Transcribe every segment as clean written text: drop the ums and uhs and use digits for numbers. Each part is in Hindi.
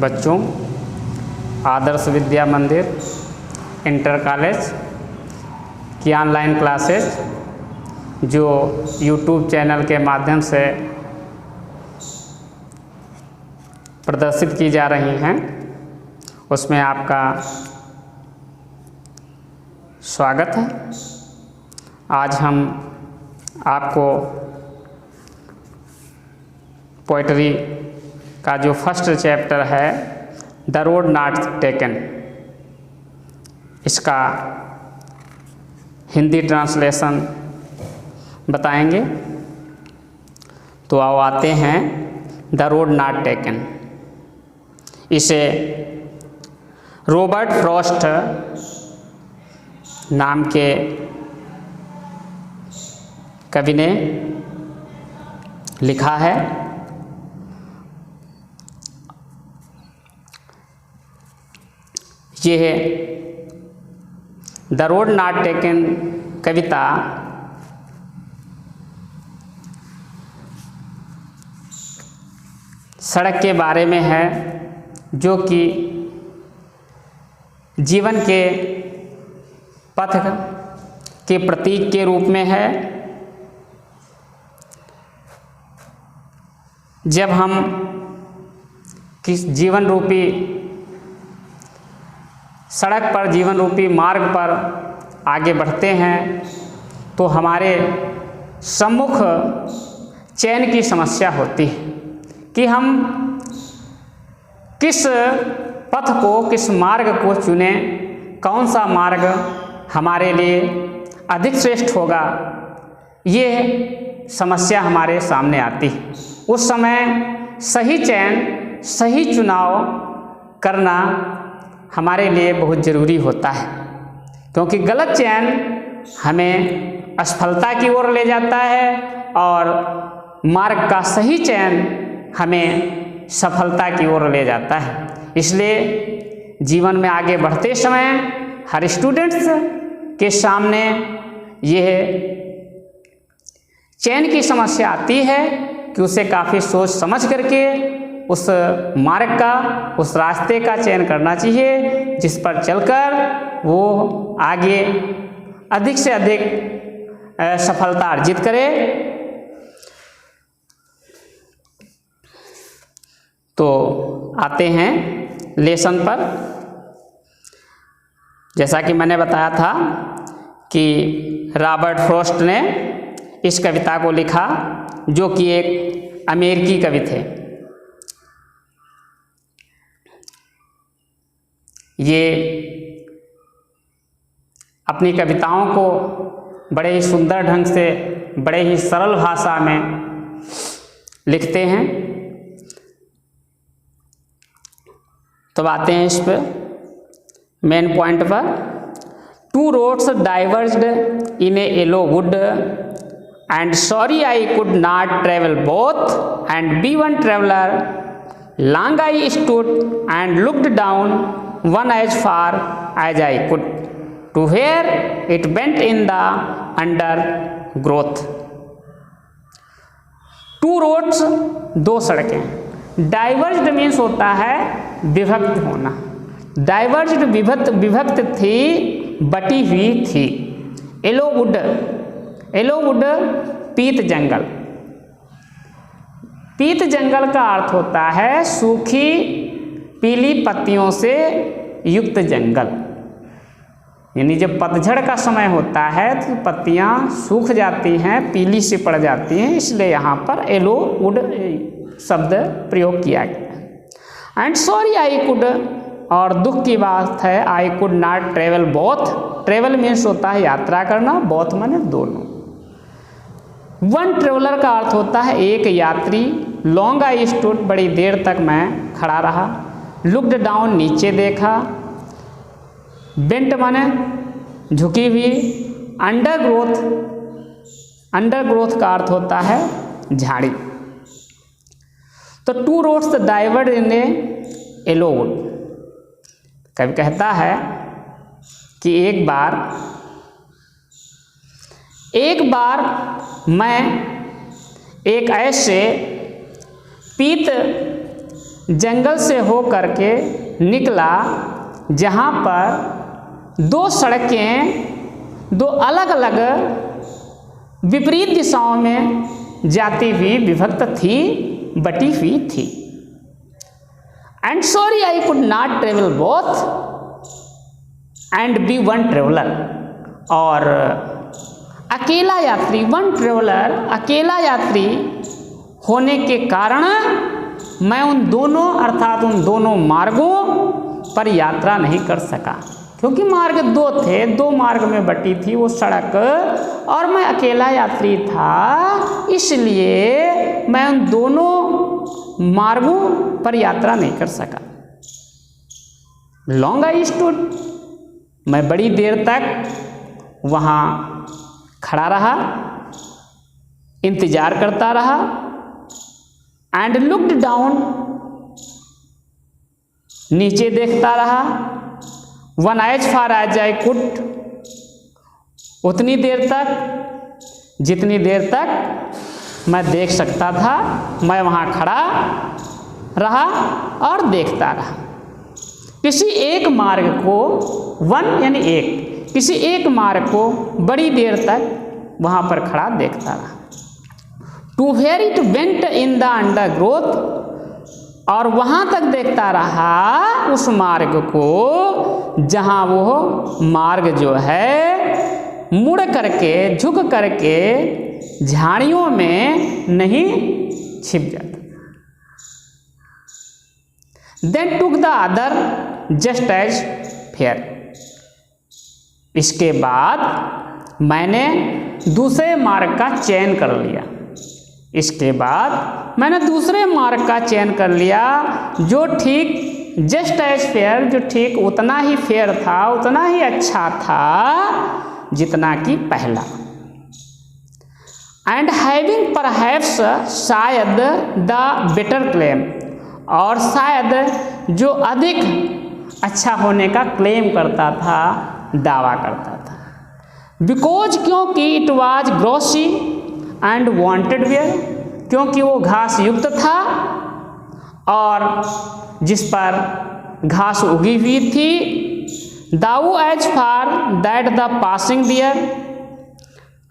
बच्चों, आदर्श विद्या मंदिर इंटर कॉलेज की ऑनलाइन क्लासेस जो यूट्यूब चैनल के माध्यम से प्रदर्शित की जा रही हैं, उसमें आपका स्वागत है। आज हम आपको पोइट्री का जो फर्स्ट चैप्टर है द रोड नॉट टेकन, इसका हिंदी ट्रांसलेशन बताएंगे। तो आओ आते हैं द रोड नॉट टेकन। इसे रॉबर्ट फ्रॉस्ट नाम के कवि ने लिखा है। ये है द रोड नॉट टेकन कविता सड़क के बारे में है, जो कि जीवन के पथ के प्रतीक के रूप में है। जब हम किस जीवन रूपी सड़क पर, जीवन रूपी मार्ग पर आगे बढ़ते हैं, तो हमारे सम्मुख चैन की समस्या होती है कि हम किस पथ को, किस मार्ग को चुनें, कौन सा मार्ग हमारे लिए अधिक श्रेष्ठ होगा। ये समस्या हमारे सामने आती है। उस समय सही चयन, सही चुनाव करना हमारे लिए बहुत ज़रूरी होता है, क्योंकि गलत चयन हमें असफलता की ओर ले जाता है और मार्ग का सही चयन हमें सफलता की ओर ले जाता है। इसलिए जीवन में आगे बढ़ते समय हर स्टूडेंट्स के सामने यह चयन की समस्या आती है कि उसे काफ़ी सोच समझ करके उस मार्ग का, उस रास्ते का चयन करना चाहिए जिस पर चलकर वो आगे अधिक से अधिक सफलता अर्जित करे। तो आते हैं लेसन पर। जैसा कि मैंने बताया था कि रॉबर्ट फ्रॉस्ट ने इस कविता को लिखा, जो कि एक अमेरिकी कवि थे। ये अपनी कविताओं को बड़े ही सुंदर ढंग से, बड़े ही सरल भाषा में लिखते हैं। तो आते हैं इस पर मेन पॉइंट पर। Two roads diverged in a yellow wood and sorry I could not travel both and be one traveller long I stood and looked down one as far as I could to where it bent in the undergrowth. Two roads, दो सड़कें। Diverged means होता है विभक्त होना। Diverged विभक्त थी, बटी हुई थी। येलो वुड पीत जंगल। पीत जंगल का अर्थ होता है सूखी पीली पत्तियों से युक्त जंगल। यानी जब पतझड़ का समय होता है तो पत्तियां सूख जाती हैं, पीली सी पड़ जाती हैं, इसलिए यहाँ पर येलो वुड शब्द प्रयोग किया गया। एंड सॉरी आई कुड, और दुख की बात है, आई could not travel both. Travel means होता है यात्रा करना, बोथ माने दोनों। वन ट्रेवलर का अर्थ होता है एक यात्री। लॉन्ग आई स्टूड, बड़ी देर तक मैं खड़ा रहा। लुक्ड डाउन, नीचे देखा। बेंट माने झुकी हुई। अंडरग्रोथ का अर्थ होता है झाड़ी। तो two roads डाइवर्ड in a yellow would. कवि कहता है कि एक बार मैं एक ऐसे पीत जंगल से हो करके निकला, जहाँ पर दो सड़कें दो अलग अलग विपरीत दिशाओं में जाती हुई विभक्त थी, बटी हुई थी। And sorry I could not travel both and be one traveller. और अकेला यात्री, वन ट्रेवलर, अकेला यात्री होने के कारण मैं उन दोनों अर्थात उन दोनों मार्गों पर यात्रा नहीं कर सका, क्योंकि मार्ग दो थे, दो मार्ग में बटी थी वो सड़क, और मैं अकेला यात्री था, इसलिए मैं उन दोनों मार्गों पर यात्रा नहीं कर सका। लॉन्ग आई स्टूड, मैं बड़ी देर तक वहाँ खड़ा रहा, इंतजार करता रहा। एंड लुक्ड डाउन, नीचे देखता रहा। One as far as I could, उतनी देर तक जितनी देर तक मैं देख सकता था, मैं वहाँ खड़ा रहा और देखता रहा। किसी एक मार्ग को, वन यानी एक, किसी एक मार्ग को बड़ी देर तक वहाँ पर खड़ा देखता रहा। To where it went in the undergrowth, और वहाँ तक देखता रहा उस मार्ग को जहाँ वो मार्ग जो है मुड़ करके, झुक करके झाड़ियों में नहीं छिप जाता। Then took the other just as fair, इसके बाद मैंने दूसरे मार्ग का चयन कर लिया। इसके बाद मैंने दूसरे मार्ग का चयन कर लिया जो ठीक जस्ट एज फेयर, जो ठीक उतना ही फेयर था, उतना ही अच्छा था जितना कि पहला। एंड हैविंग परहैप्स, शायद द बेटर क्लेम, और शायद जो अधिक अच्छा होने का क्लेम करता था, दावा करता था। बिकॉज, क्योंकि it was grassy and wanted wear, क्योंकि वो घास युक्त था और जिस पर घास उगी हुई थी। Thou as for that the passing deer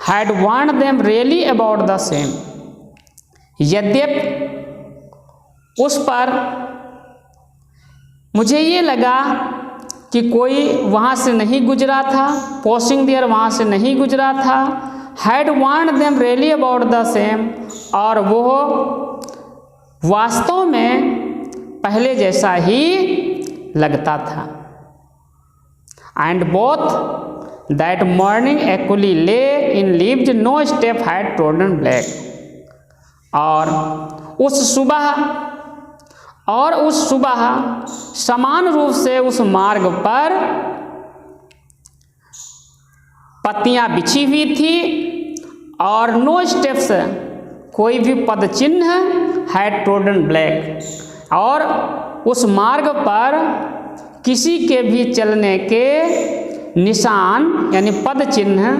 had warned them really about the same, यद्यपि उस पर मुझे ये लगा कि कोई वहाँ से नहीं गुजरा था, पासिंग डियर वहाँ से नहीं गुजरा था। Had warned them really about the same, और वो वास्तव में पहले जैसा ही लगता था। And both that morning actually lay in leaves no step had trodden black, और उस सुबह समान रूप से उस मार्ग पर पत्तियां बिछी हुई थी और नो स्टेप्स, कोई भी पद चिन्ह हैड ट्रोडन ब्लैक, और उस मार्ग पर किसी के भी चलने के निशान यानी पद चिन्ह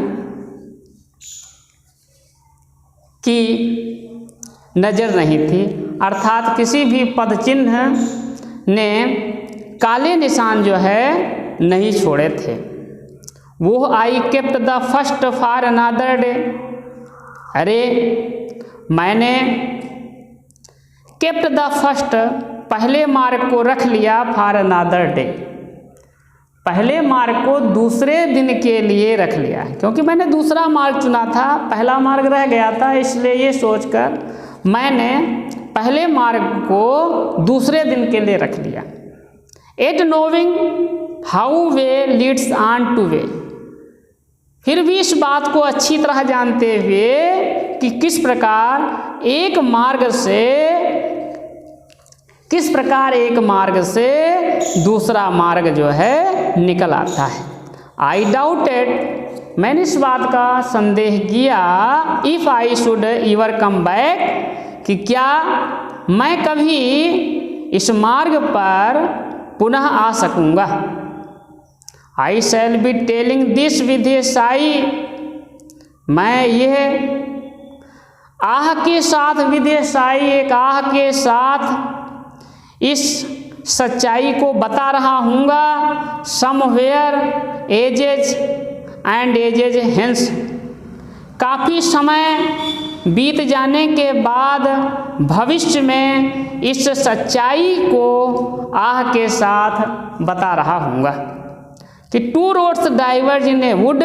की नज़र नहीं थी। अर्थात किसी भी पद चिन्ह ने काले निशान जो है नहीं छोड़े थे। वो I kept the first for another day, अरे मैंने केप्ट द फर्स्ट, पहले मार्ग को रख लिया, फॉर अनदर डे, पहले मार्ग को दूसरे दिन के लिए रख लिया, क्योंकि मैंने दूसरा मार्ग चुना था, पहला मार्ग रह गया था, इसलिए ये सोचकर मैंने पहले मार्ग को दूसरे दिन के लिए रख लिया। Yet knowing how way leads on to way, फिर भी इस बात को अच्छी तरह जानते हुए कि किस प्रकार एक मार्ग से दूसरा मार्ग जो है निकल आता है। आई डाउटेड, मैंने इस बात का संदेह किया, if I should ever come back, कि क्या मैं कभी इस मार्ग पर पुनः आ सकूँगा। I shall be telling this with a sigh, मैं यह आह के साथ, विद ए साई, एक आह के साथ इस सच्चाई को बता रहा हूँगा। Somewhere ages and ages hence, काफ़ी समय बीत जाने के बाद भविष्य में इस सच्चाई को आह के साथ बता रहा हूँगा कि two roads diverge in a wood,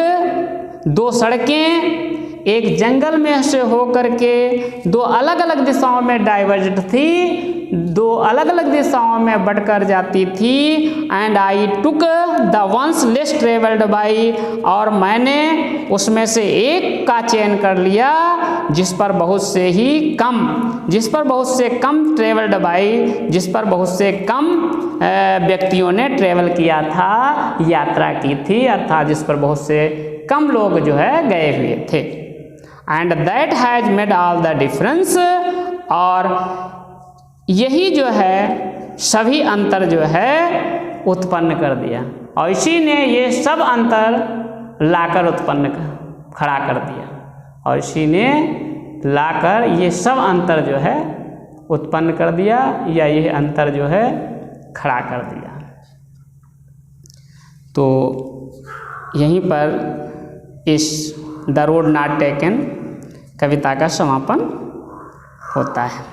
दो सड़कें एक जंगल में से होकर के दो अलग अलग दिशाओं में डाइवर्ज थी, दो अलग अलग दिशाओं में बढ़कर जाती थी। And I took the ones less travelled by, और मैंने उसमें से एक का चयन कर लिया जिस पर बहुत से कम ट्रेवल्ड बाई, जिस पर बहुत से कम व्यक्तियों ने ट्रेवल किया था, यात्रा की थी, अर्थात जिस पर बहुत से कम लोग जो है गए हुए थे। And that has made all the difference, और यही जो है सभी अंतर जो है उत्पन्न कर दिया, और इसी ने ये सब अंतर लाकर खड़ा कर दिया, और इसी ने लाकर ये सब अंतर जो है उत्पन्न कर दिया, या ये अंतर जो है खड़ा कर दिया। तो यहीं पर इस द रोड नॉट टेकन कविता का समापन होता है।